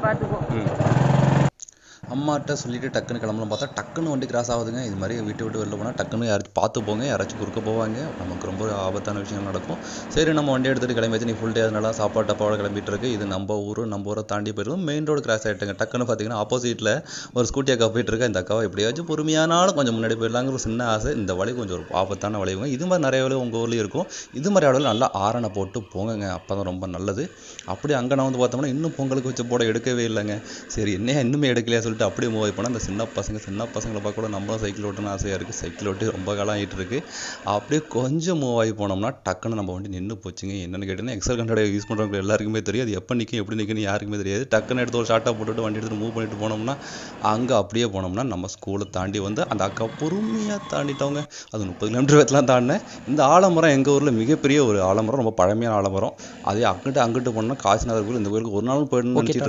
பார்த்துக்கோ. அம்மாட்ட சொல்லிட்டு டக்குன்னு கிளம்பலாம் பார்த்தா டக்குன்னு வண்டி கிராஸ் ஆகுதுங்க. இது மாதிரி வீட்டை விட்டு வெளில போனால் டக்குன்னு யாராச்சும் பார்த்து போங்க, யாராச்சும் குறுக்க போவாங்க, நமக்கு ரொம்ப ஆபத்தான விஷயங்கள் நடக்கும். சரி, நம்ம வண்டி எடுத்துகிட்டு கிளம்பியாச்சு. நீ ஃபுல் டே அதனால சாப்பாடு டப்பாவோட கிளம்பிட்டு இருக்கு. இது நம்ம ஊரை தாண்டி போயிடும். மெயின் ரோடு கிராஸ் ஆகிட்டுங்க. டக்குன்னு பார்த்தீங்கன்னா ஆப்போசிட்டில் ஒரு ஸ்கூட்டி அக்கா போயிட்டு இருக்கா. இந்த அக்காவை எப்படியாச்சும் பொறுமையானாலும் கொஞ்சம் முன்னாடி போயிடலாங்கிற ஒரு சின்ன ஆசை. இந்த வழி கொஞ்சம் ஒரு ஆபத்தான வழிவுங்க. இது மாதிரி நிறைய வழி உங்கள் ஊர்லேயும் இருக்கும். இது மாதிரி அளவில் நல்லா ஆரணை போட்டு போங்கங்க, அப்போ தான் ரொம்ப நல்லது. அப்படி அங்கே நான் வந்து பார்த்தோம்னா இன்னும் பொங்கலுக்கு வச்ச போட எடுக்கவே இல்லைங்க. சரி, என்னையா இன்னுமே எடுக்கலையா சொல்லிட்டு அப்படியே மூவ் ஆகி போனால் அந்த சின்ன பசங்களை பார்க்க கூட நம்மளும் சைக்கிள் ஓட்டணும்னு ஆசையாக இருக்குது. சைக்கிள் ஓட்டி ரொம்ப காலம் ஆகிட்டு இருக்கு. அப்படியே கொஞ்சம் மூவ் ஆகி போனோம்னா டக்குன்னு நம்ம வண்டி நின்று போச்சுங்க. என்னென்னு கேட்டிங்கன்னா எக்ஸல் கண்டடை யூஸ் பண்ணுறவங்க எல்லாருக்குமே தெரியும். அது எப்போ நிற்கும் எப்படி நிற்குன்னு யாருக்குமே தெரியாது. டக்குன்னு எடுத்து ஒரு ஷார்ட்டாக போட்டுட்டு வண்டி எடுத்துகிட்டு மூவ் பண்ணிட்டு போனோம்னா அங்கே அப்படியே போனோம்னா நம்ம ஸ்கூலை தாண்டி வந்து அந்த அக்கா பொறுமையாக தாண்டிட்டவங்க. அது 30 கிலோமீட்டர் வேகத்தில் தாண்டினேன். இந்த ஆலமரம் எங்கள் ஊரில் மிகப்பெரிய ஒரு ஆலமரம், ரொம்ப பழமையான ஆலமரம். அதே அங்கிட்டு போனோம்னா காசிநாதர் கோயில். இந்த கோயிலுக்கு ஒரு நாளும் போயிடணும்னு நினச்சிட்டு